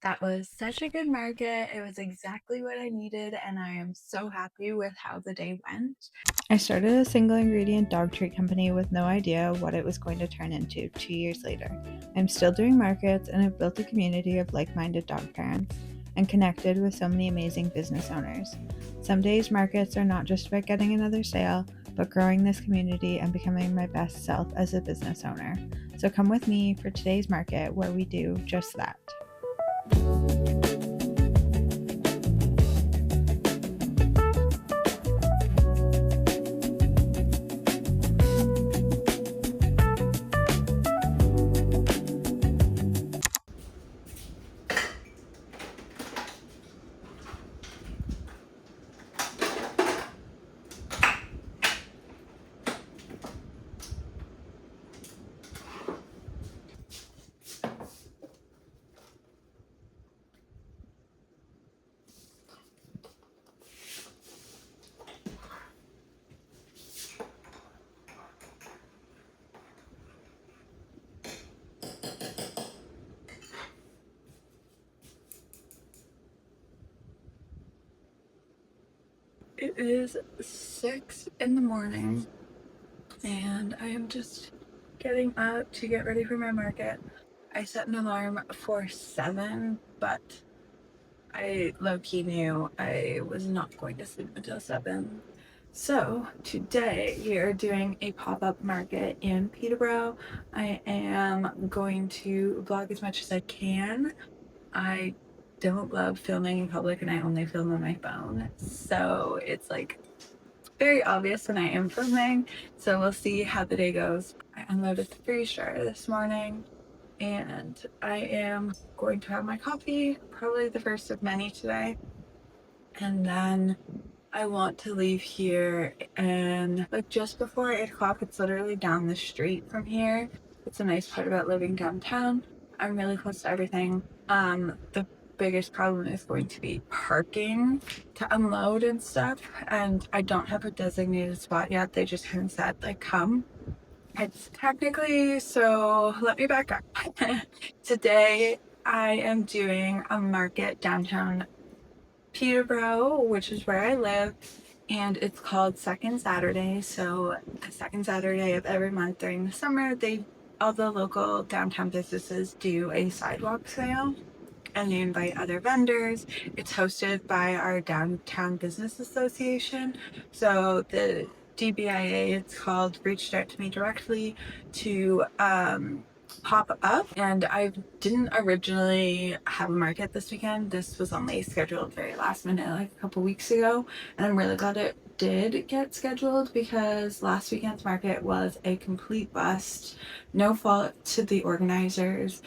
That was such a good market. It was exactly what I needed, and I am so happy with how the day went. I started a single ingredient dog treat company with no idea what it was going to turn into 2 years later. I'm still doing markets and have built a community of like minded dog parents and connected with so many amazing business owners. Some days, markets are not just about getting another sale, but growing this community and becoming my best self as a business owner. So come with me for today's market where we do just that. It is 6 in the morning and I am just getting up to get ready for my market. I set an alarm for 7, but I low-key knew I was not going to sleep until 7. So today we are doing a pop-up market in Peterborough. I am going to vlog as much as I can. I don't love filming in public and I only film on my phone, so it's like very obvious when I am filming. So we'll see how the day goes. I unloaded the freeze dryer this morning and I am going to have my coffee, probably the first of many today, and then I want to leave here and like just before 8 o'clock. It's literally down the street from here. It's a nice part about living downtown. I'm really close to everything. The biggest problem is going to be parking to unload and stuff, and I don't have a designated spot yet. They just haven't said like come. It's technically, so let me back up. Today I am doing a market downtown Peterborough, which is where I live, and it's called Second Saturday. So the second Saturday of every month during the summer, all the local downtown businesses do a sidewalk sale and they invite other vendors. It's hosted by our Downtown Business Association. So the DBIA, it's called, reached out to me directly to pop up, and I didn't originally have a market this weekend. This was only scheduled very last minute, like a couple weeks ago, and I'm really glad it did get scheduled because last weekend's market was a complete bust. No fault to the organizers.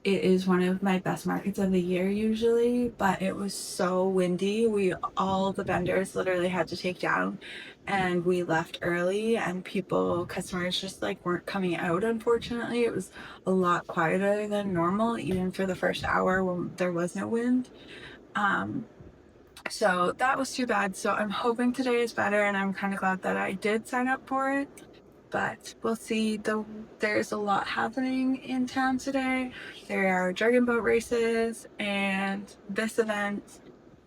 It is one of my best markets of the year usually, but it was so windy. All the vendors literally had to take down and we left early, and customers just like weren't coming out. Unfortunately, it was a lot quieter than normal, even for the first hour when there was no wind. So that was too bad. So I'm hoping today is better, and I'm kind of glad that I did sign up for it. But we'll see. There's a lot happening in town today. There are dragon boat races and this event,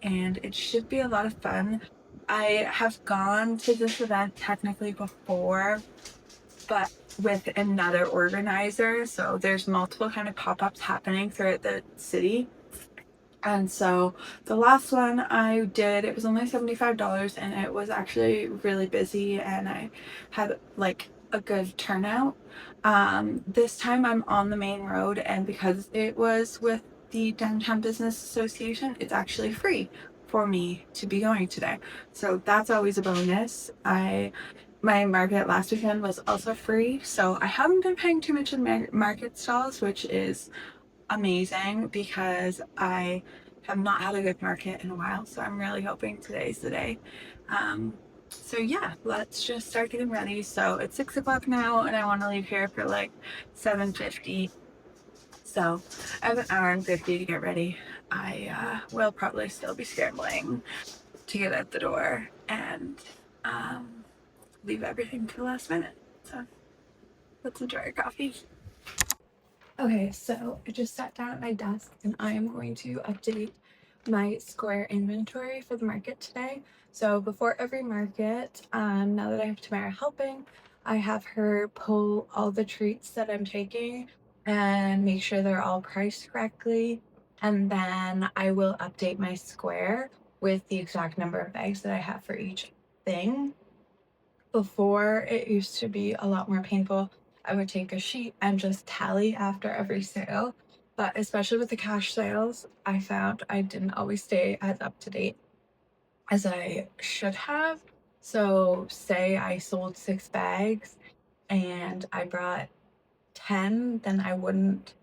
and it should be a lot of fun. I have gone to this event technically before, but with another organizer. So there's multiple kind of pop-ups happening throughout the city. And so the last one I did, it was only $75 and it was actually really busy and I had like a good turnout. This time I'm on the main road, and because it was with the Downtown Business Association, it's actually free for me to be going today. So that's always a bonus. My market last weekend was also free, so I haven't been paying too much in market stalls, which is amazing because I have not had a good market in a while, so I'm really hoping today's the day. So yeah, let's just start getting ready. So it's 6 o'clock now and I want to leave here for like 7:50, so I have an hour and 50 to get ready. I will probably still be scrambling to get out the door and leave everything to the last minute. So let's enjoy our coffee. Okay, so I just sat down at my desk and I am going to update my square inventory for the market today. So before every market, now that I have Tamara helping, I have her pull all the treats that I'm taking and make sure they're all priced correctly. And then I will update my square with the exact number of bags that I have for each thing. Before, it used to be a lot more painful. I would take a sheet and just tally after every sale. But especially with the cash sales, I found I didn't always stay as up to date as I should have. So, say I sold 6 bags and I brought 10, then I wouldn't,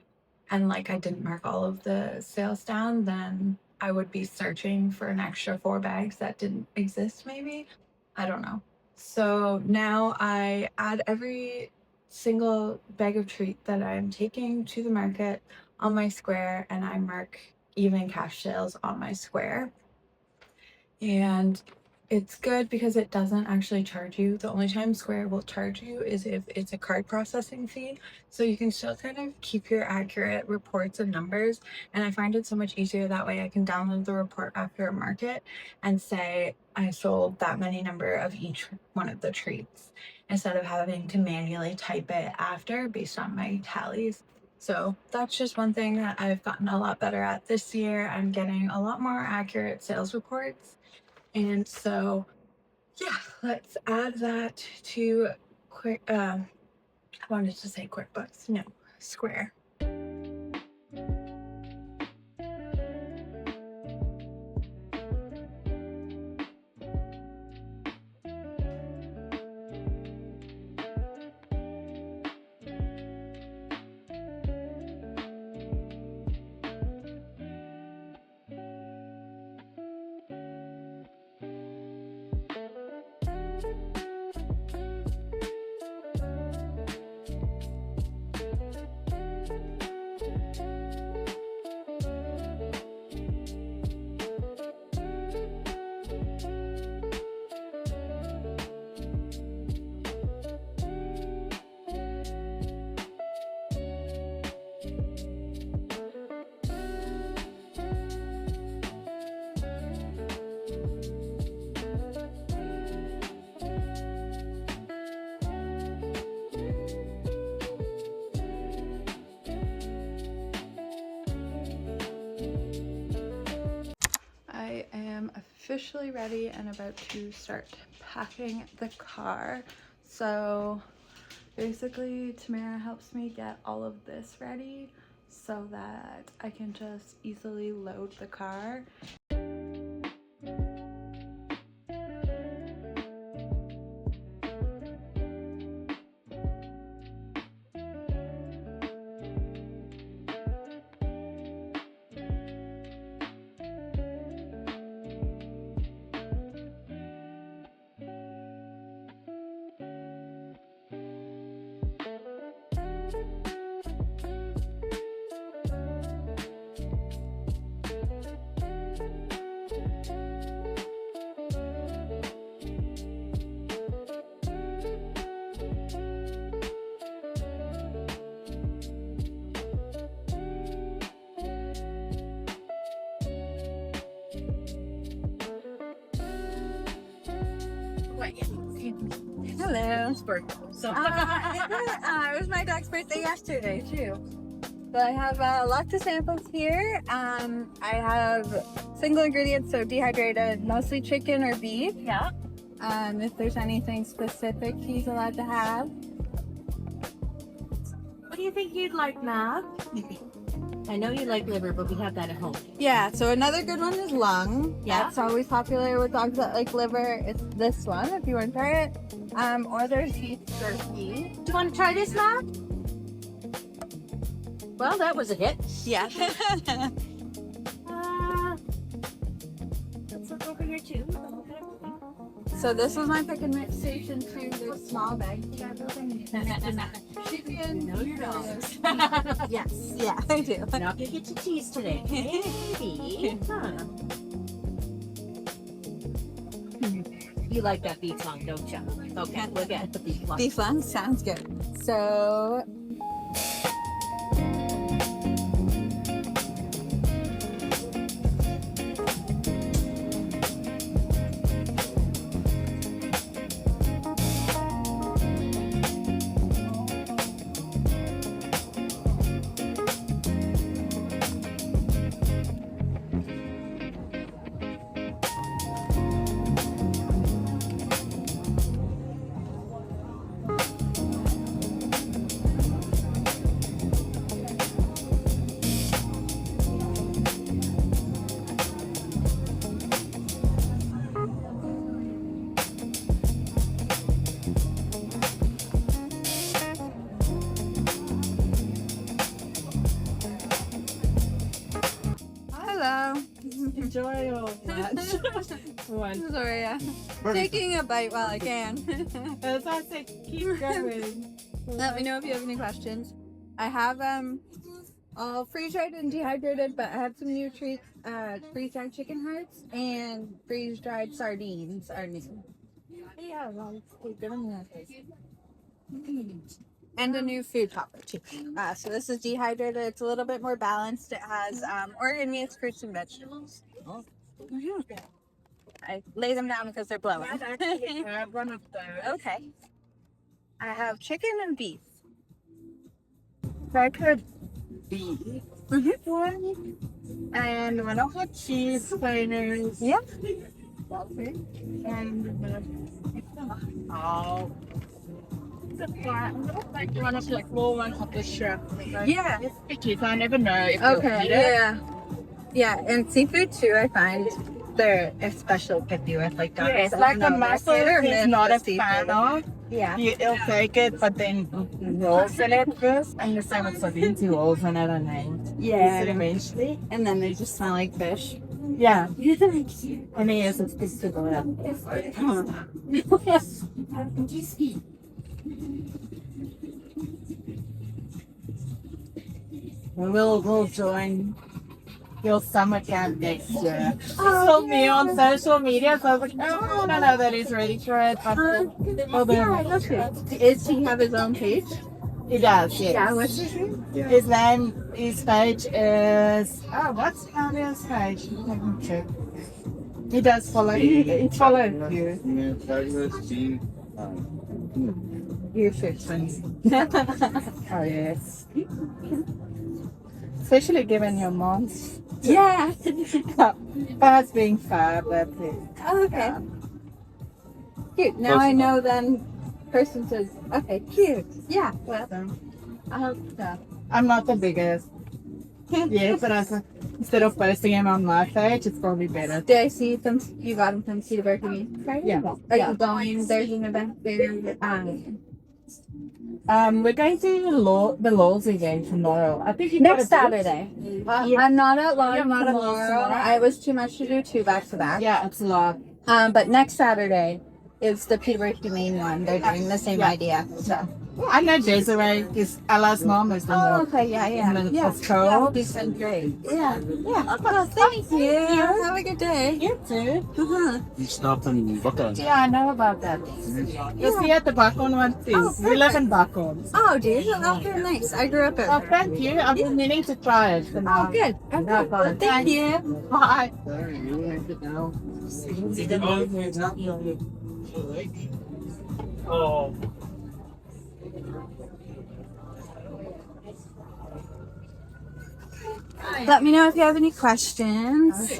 and like I didn't mark all of the sales down, then I would be searching for an extra 4 bags that didn't exist, maybe. I don't know. So now I add every single bag of treat that I'm taking to the market on my square, and I mark even cash sales on my square. And it's good because it doesn't actually charge you. The only time Square will charge you is if it's a card processing fee. So you can still kind of keep your accurate reports and numbers. And I find it so much easier that way. I can download the report after a market and say I sold that many number of each one of the treats instead of having to manually type it after based on my tallies. So that's just one thing that I've gotten a lot better at this year. I'm getting a lot more accurate sales reports. And so, yeah, let's add that to I wanted to say QuickBooks, no, Square. I am officially ready and about to start packing the car. So basically, Tamara helps me get all of this ready so that I can just easily load the car. Hello. So It was my dog's birthday yesterday too. So I have lots of samples here. I have single ingredients, so dehydrated, mostly chicken or beef. yeah. If there's anything specific he's allowed to have. What do you think you'd like, Matt? I know you like liver, but we have that at home. Yeah, so another good one is lung. Yeah. That's always popular with dogs that like liver. It's this one if you want to try it. Or there's beef jerky. Do you want to try this, Matt? Well, that was a hit. Yeah. Let's look over here too. So this was my pick and mix station too. There's small bags. Chicken. No, you don't. Yes. Yeah, I do. Not gonna get to tease today. Maybe. Huh. You like that beef lung, don't you? Okay, we'll get the beef lung. Beef lung sounds good. So Hello. Enjoy your lunch. One. Sorry, taking a bite while I can. As I say, keep going. Let me know if you have any questions. I have all freeze-dried and dehydrated, but I have some new treats. Freeze-dried chicken hearts and freeze-dried sardines are new. Yeah, well, keep doing that. And a new food topper too. So this is dehydrated. It's a little bit more balanced. It has organ meats, fruits, and vegetables. Oh. Mhm. I lay them down because they're blowing. One of those. Okay. I have chicken and beef. I could beef. One. And one of the cheese liners. Yep. And oh. Like one of the small ones of the shrimp. Yeah. It's picky, so I never know if Okay. you'll eat it. Yeah. Yeah, and seafood too. I find they're especially picky with like that. Yeah, it's like the mussel is not a fan of. Yeah. You'll take it, but then rolls in it first. And the same with sardines, you rolls in it and then Yeah. use it eventually. And then they just smell like fish. Yeah. And he is it's to the We'll join your summer camp next year. Saw me on social media, so I was like, oh, I don't know that he's ready for it. But Yeah, I love it. Is he have his own page? he does, yes. Yeah, what's his name? His page is, what's on his page? Let me check. He does follow you. He follows you. You should send. Oh, yes. Especially given your mom's Yeah. past being fab, that's it. Oh, okay. Cute. Now I know then person says, okay, cute. Yeah. Well, I hope so. I'm not the biggest. Yeah, but instead of posting him on my page, it's probably better. Did I see them? You got them from Cedar Berkeley? Yeah. Are you going? There's an event there. We're going to the Laws again tomorrow. I think you Next Saturday. I'm not at Laws You're not at Laws tomorrow. tomorrow? It was too much to do 2 back to back. Yeah, it's a lot. But next Saturday is the Peterborough Humane one. They're doing the same idea. So. I know Desiree, because Ella's mom is in Oh, the okay, yeah. It's cold. He's been great. Yeah. Well, thank you. Have a good day. You too. You stopped in Luka. Yeah, I know about that. You'll see at the Buckhorn one too. We live in Buckhorn. Oh, dude. Oh, very nice. I grew up in. Oh, thank you. I've been meaning to try it. Oh, good. Okay. Well, thank you. Bye. Oh. Let me know if you have any questions.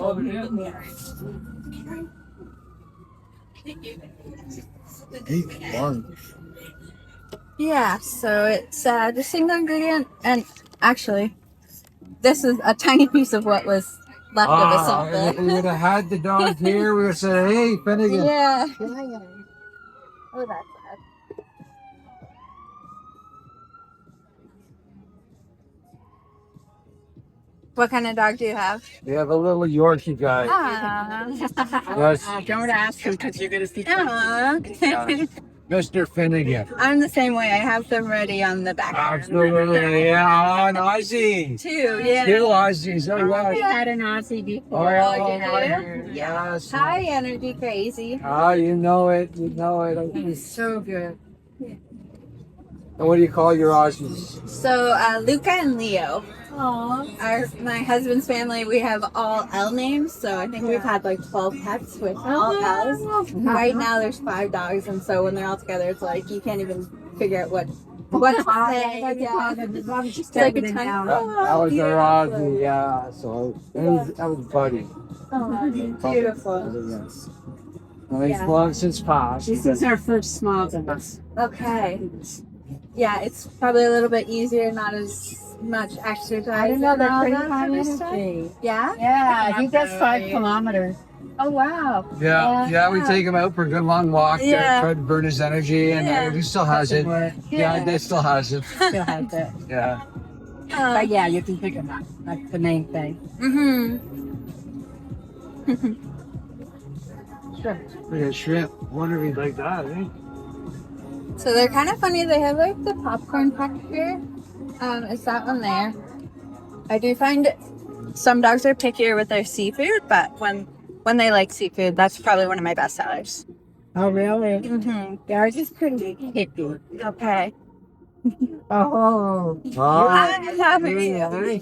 Yeah, so it's the single ingredient, and actually, this is a tiny piece of what was left of us all If we would have had the dog here, we would have said, hey, Finnegan. Yeah. Oh, that's sad. What kind of dog do you have? We have a little Yorkie guy. Yes, Don't ask him because you're going to see. Mr. Finnegan. I'm the same way. I have them ready on the back. Absolutely, yeah, an Aussie. 2, yeah. 2 Aussies, oh We wow. had an Aussie before. Oh, you yeah, do? yes. High energy crazy. Ah, you know it, you know it. He's so good. And what do you call your Aussies? So Luka and Leo. Aww. My husband's family, we have all L names, so I think we've had like 12 pets with all L's. Right now there's 5 dogs, and so when they're all together, it's like you can't even figure out what to say. Yeah. Just Like a everything tiny- out. That was our Aussie, yeah. So that was Buddy. Beautiful. Yes. Well, he's long since passed. This is our first small dance. Okay. Yeah, it's probably a little bit easier, not as much exercise. I didn't know they're and all pretty that high sort of stuff. energy. Yeah? Yeah, he does 5 kilometers. Oh, wow. Yeah, we take him out for a good long walk Yeah. to try to burn his energy, and Yeah. he still has it. Yeah, they still has it. Still has it. Yeah. But yeah, you can pick him up. That's the main thing. Mm-hmm. Shrimp. Yeah, shrimp. Wonder if he'd like that, eh? So they're kind of funny. They have like the popcorn texture. It's that one there. I do find some dogs are pickier with their seafood, but when they like seafood, that's probably one of my best sellers. Oh, really? Mm-hmm. They're just pretty picky. Okay. Oh. I'm happy. Nelly.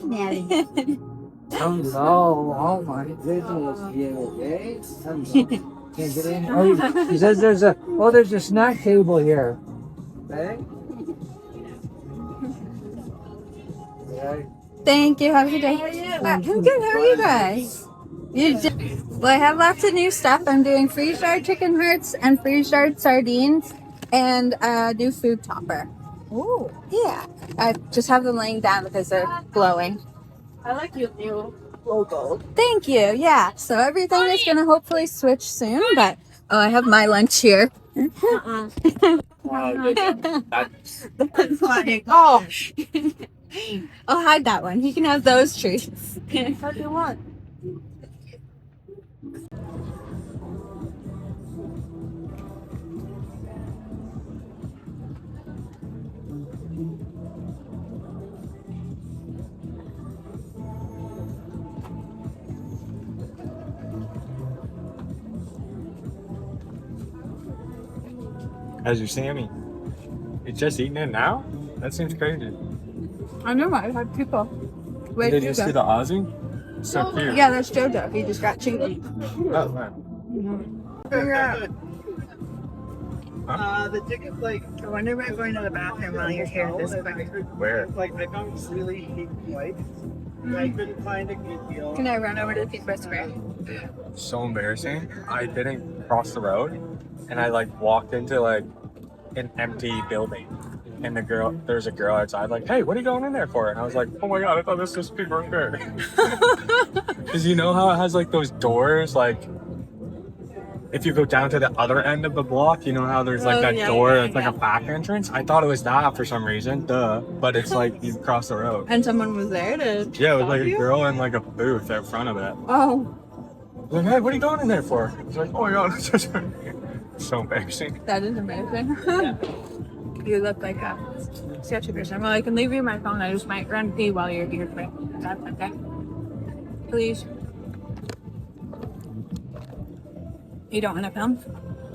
Hello. Oh my goodness. Yeah, okay. Can't get in. Oh, he says there's a snack table here. Okay. Yeah. Thank you. Have a good day. I'm good. How are you guys? Well, I have lots of new stuff. I'm doing freeze-dried chicken hearts and freeze-dried sardines and a new food topper. Ooh. Yeah. I just have them laying down because they're glowing. I like your new logo. Thank you. Yeah. So everything is going to hopefully switch soon, but oh, I have my lunch here. Uh-uh. That's funny. Oh. I'll hide that one. You can have those treats. What do you want? How's your Sammy? You just eating it now? That seems crazy. I know. I've had people. Wait, Did you see the Aussie? So cute. yeah, that's JoJo. He just got cheated. Oh, man. The ticket, like, I wonder if I'm going to the bathroom while you're here this quick. Where? like, I found this really cheap flight. I couldn't find a good deal. Can I run over to the Pizza Square? So embarrassing. I didn't cross the road, and I like walked into like an empty building, and there's a girl outside like, "Hey, what are you going in there for?" And I was like, "Oh my god, I thought this was People Fair." Because you know how it has like those doors, like if you go down to the other end of the block, you know how there's like that door that's like a back entrance? I thought it was that for some reason, but it's like you cross the road. And someone was there to. Yeah, it was like a girl in like a booth out front of it. Oh, Like, hey, what are you going in there for? It's like, oh my god, it's just so embarrassing. that is amazing. You look like a sketchy person. Well, I can leave you my phone. I just might run pee while you're here, but that's okay. Please. You don't want to film?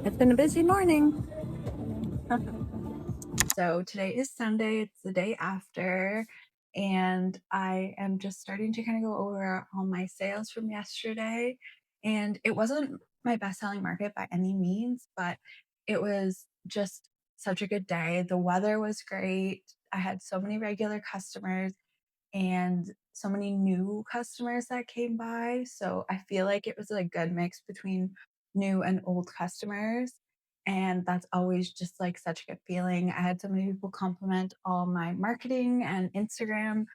It's been a busy morning. So today is Sunday. It's the day after. And I am just starting to kind of go over all my sales from yesterday. And it wasn't my best-selling market by any means, but it was just such a good day. The weather was great. I had so many regular customers and so many new customers that came by. So I feel like it was a good mix between new and old customers. And that's always just like such a good feeling. I had so many people compliment all my marketing and Instagram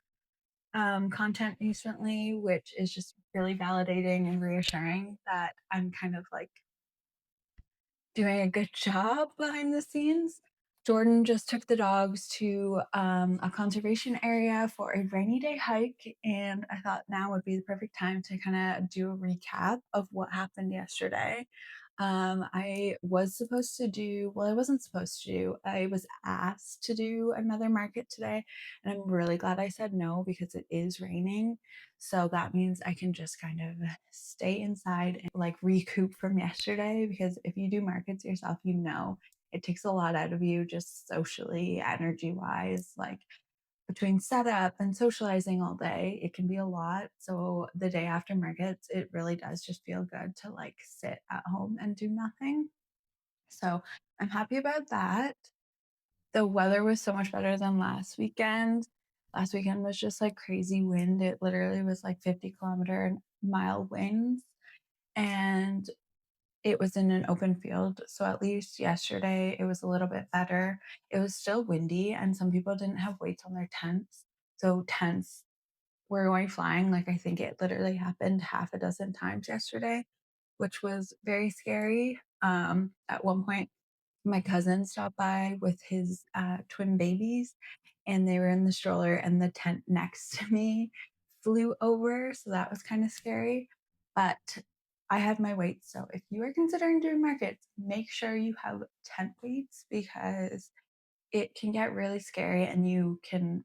content recently, which is just really validating and reassuring that I'm kind of like doing a good job behind the scenes. Jordan just took the dogs to a conservation area for a rainy day hike, and I thought now would be the perfect time to kind of do a recap of what happened yesterday. I was supposed to do, well, I wasn't supposed to do, I was asked to do another market today, and I'm really glad I said no because it is raining. So that means I can just kind of stay inside and like recoup from yesterday because if you do markets yourself, you know, it takes a lot out of you just socially, energy wise, like between setup and socializing all day, it can be a lot. So the day after markets, it really does just feel good to like sit at home and do nothing. So I'm happy about that. The weather was so much better than last weekend. Last weekend was just like crazy wind. It literally was like 50-kilometer-mile winds. And it was in an open field. So at least yesterday it was a little bit better. It was still windy and some people didn't have weights on their tents. So tents were going flying. Like I think it literally happened half a dozen times yesterday, which was very scary. At one point, my cousin stopped by with his twin babies and they were in the stroller and the tent next to me flew over. So that was kind of scary. But I had my weights. So if you are considering doing markets, make sure you have tent weights because it can get really scary and you can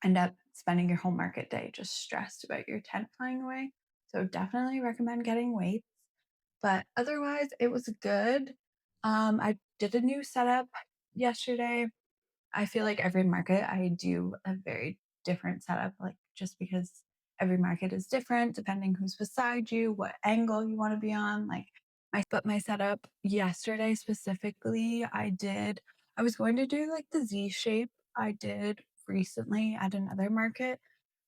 end up spending your whole market day just stressed about your tent flying away. So definitely recommend getting weights. But otherwise, it was good. I did a new setup yesterday. I feel like every market I do a very different setup, like just because every market is different depending who's beside you, what angle you want to be on. My setup yesterday specifically, I was going to do like the Z shape I did recently at another market,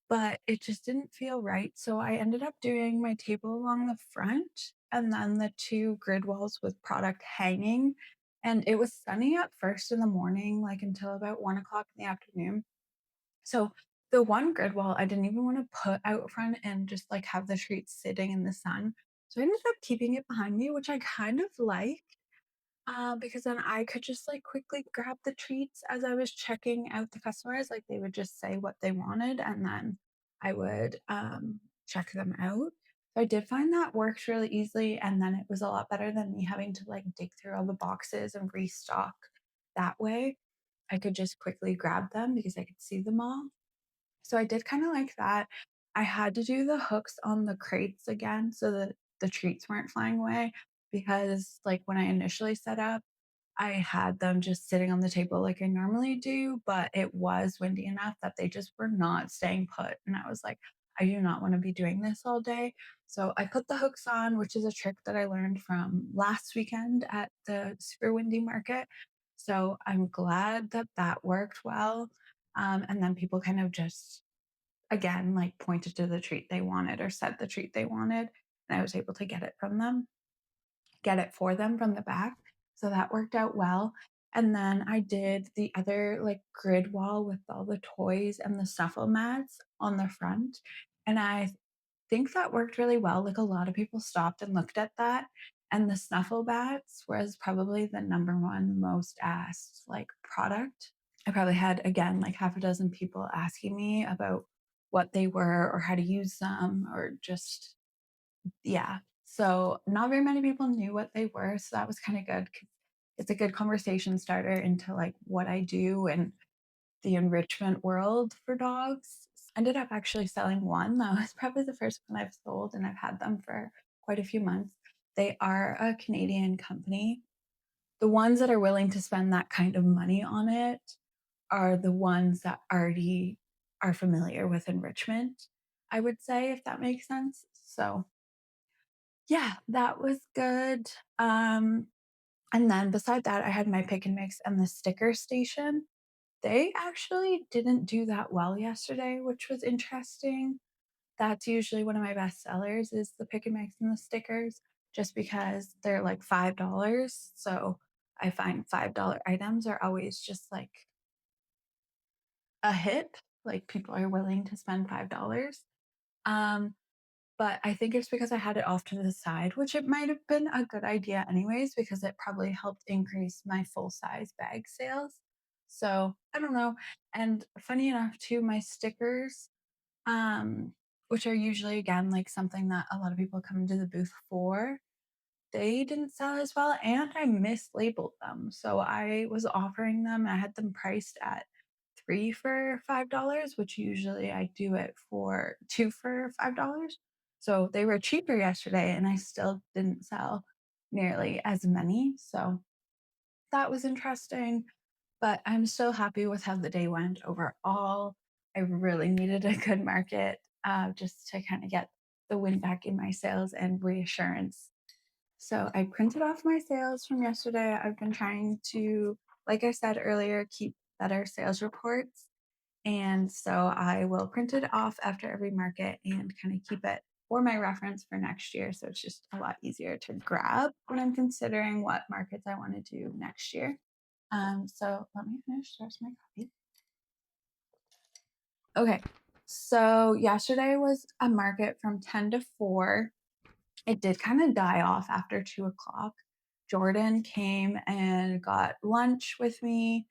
but it just didn't feel right. So I ended up doing my table along the front and then the two grid walls with product hanging. And it was sunny at first in the morning, like until about 1 o'clock in the afternoon. So the one grid wall I didn't even want to put out front and just like have the treats sitting in the sun. So I ended up keeping it behind me, which I kind of like because then I could just like quickly grab the treats as I was checking out the customers. Like they would just say what they wanted and then I would check them out. So I did find that works really easily. And then it was a lot better than me having to like dig through all the boxes and restock that way. I could just quickly grab them because I could see them all. So I did kind of like that. I had to do the hooks on the crates again so that the treats weren't flying away because like when I initially set up, I had them just sitting on the table like I normally do, but it was windy enough that they just were not staying put. And I was like, I do not want to be doing this all day. So I put the hooks on, which is a trick that I learned from last weekend at the super windy market. So I'm glad that that worked well. And then people kind of just, again, like pointed to the treat they wanted or said the treat they wanted. And I was able to get it for them from the back. So that worked out well. And then I did the other like grid wall with all the toys and the snuffle mats on the front. And I think that worked really well. Like a lot of people stopped and looked at that. And the snuffle bats was probably the number one most asked like product. I probably had again like half a dozen people asking me about what they were or how to use them or just yeah. So not very many people knew what they were. So that was kind of good. It's a good conversation starter into like what I do and the enrichment world for dogs. Ended up actually selling one. That was probably the first one I've sold, and I've had them for quite a few months. They are a Canadian company. The ones that are willing to spend that kind of money on it are the ones that already are familiar with enrichment, I would say, if that makes sense. So yeah, that was good. And then beside that, I had my pick and mix and the sticker station. They actually didn't do that well yesterday, which was interesting. That's usually one of my best sellers is the pick and mix and the stickers, just because they're like $5. So I find $5 items are always just like a hit. Like people are willing to spend $5. Um, But I think it's because I had it off to the side, which it might have been a good idea anyways, because it probably helped increase my full size bag sales. So I don't know. And funny enough, too, my stickers, um, which are usually again like something that a lot of people come to the booth for, they didn't sell as well and I mislabeled them. So I was offering them, I had them priced at 3 for $5, which usually I do it for 2 for $5. So they were cheaper yesterday and I still didn't sell nearly as many. So that was interesting, but I'm so happy with how the day went overall. I really needed a good market just to kind of get the wind back in my sales and reassurance. So I printed off my sales from yesterday. I've been trying to, like I said earlier, keep better sales reports. And so I will print it off after every market and kind of keep it for my reference for next year. So it's just a lot easier to grab when I'm considering what markets I want to do next year. So let me finish the rest of my coffee. Okay. So yesterday was a market from 10 to 4. It did kind of die off after 2 o'clock. Jordan came and got lunch with me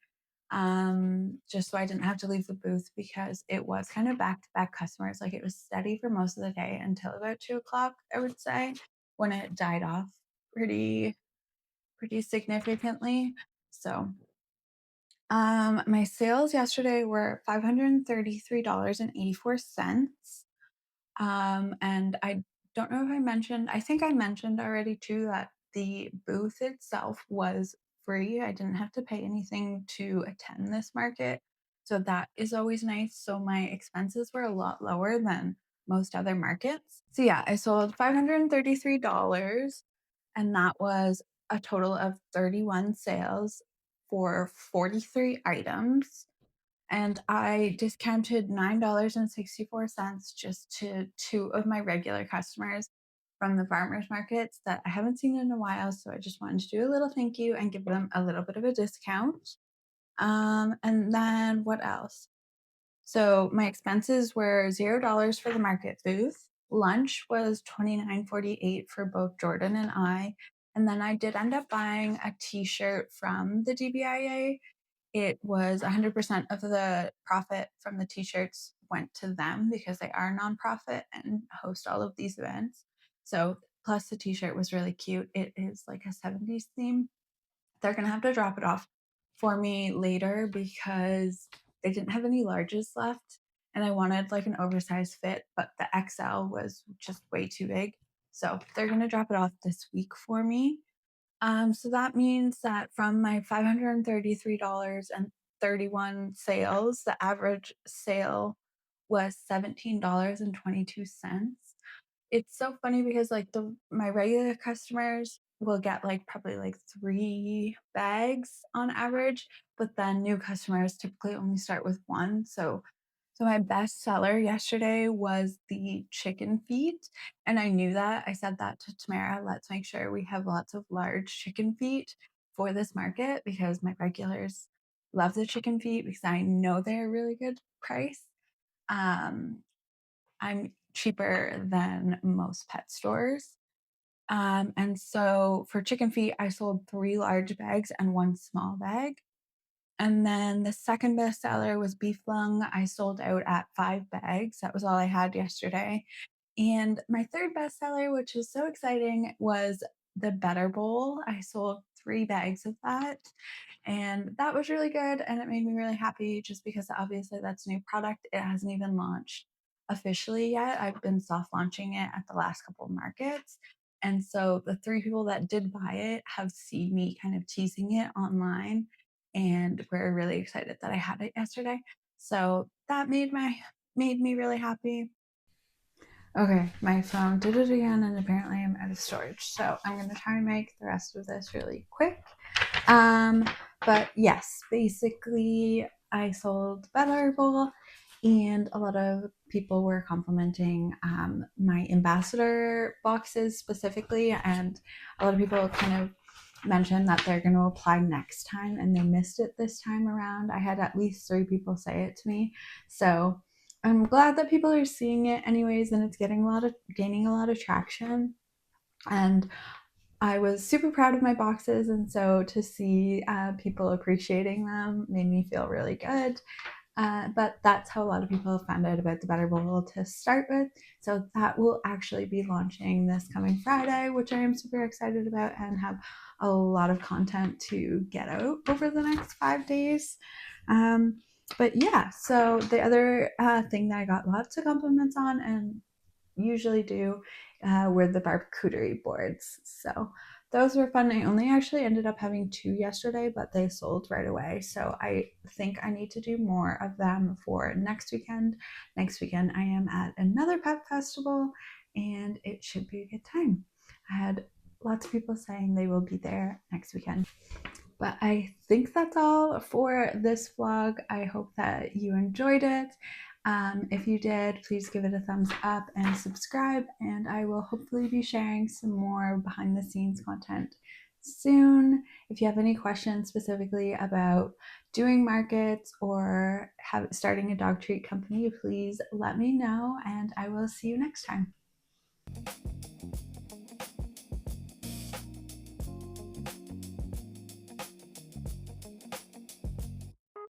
just so I didn't have to leave the booth because it was kind of back to back customers. Like it was steady for most of the day until about 2 o'clock, I would say. when it died off pretty significantly. So my sales yesterday were $533.84. And I don't know if I mentioned, I think I mentioned already too that the booth itself was free. I didn't have to pay anything to attend this market. So that is always nice. So my expenses were a lot lower than most other markets. So yeah, I sold $533, and that was a total of 31 sales for 43 items. And I discounted $9.64 just to two of my regular customers from the farmers markets that I haven't seen in a while. So I just wanted to do a little thank you and give them a little bit of a discount. And then what else? So my expenses were $0 for the market booth. Lunch was $29.48 for both Jordan and I. And then I did end up buying a t-shirt from the DBIA. It was 100% of the profit from the t-shirts went to them because they are a nonprofit and host all of these events. So plus the t-shirt was really cute. It is like a 70s theme. They're going to have to drop it off for me later because they didn't have any larges left. And I wanted like an oversized fit, but the XL was just way too big. So they're going to drop it off this week for me. So that means that from my $533.31 sales, the average sale was $17.22. It's so funny because like my regular customers will get like probably like 3 bags on average, but then new customers typically only start with 1. So my best seller yesterday was the chicken feet, and I knew that. I said that to Tamara, let's make sure we have lots of large chicken feet for this market because my regulars love the chicken feet because I know they're a really good price. I'm cheaper than most pet stores. And so for chicken feet, I sold 3 large bags and 1 small bag. And then the second best seller was beef lung. I sold out at 5 bags. That was all I had yesterday. And my third best seller, which is so exciting, was the Better Bowl. I sold 3 bags of that. And that was really good. And it made me really happy just because obviously that's a new product. It hasn't even launched officially yet. I've been soft launching it at the last couple of markets. And so the 3 people that did buy it have seen me kind of teasing it online, and we're really excited that I had it yesterday. So that made me really happy. Okay, my phone did it again, and apparently I'm out of storage. So I'm gonna try and make the rest of this really quick. But yes, basically I sold Better Bowl, and a lot of people were complimenting my ambassador boxes specifically, and a lot of people kind of mentioned that they're going to apply next time and they missed it this time around. I had at least 3 people say it to me. So I'm glad that people are seeing it anyways, and it's gaining a lot of traction. And I was super proud of my boxes, and so to see people appreciating them made me feel really good. But that's how a lot of people found out about the Better Bowl to start with. So that will actually be launching this coming Friday, which I am super excited about and have a lot of content to get out over the next 5 days. But yeah, so the other thing that I got lots of compliments on and usually do were the charcuterie boards. So those were fun. I only actually ended up having 2 yesterday, but they sold right away. So I think I need to do more of them for next weekend. Next weekend, I am at another pet festival, and it should be a good time. I had lots of people saying they will be there next weekend. But I think that's all for this vlog. I hope that you enjoyed it. If you did, please give it a thumbs up and subscribe, and I will hopefully be sharing some more behind the scenes content soon. If you have any questions specifically about doing markets or starting a dog treat company, please let me know, and I will see you next time.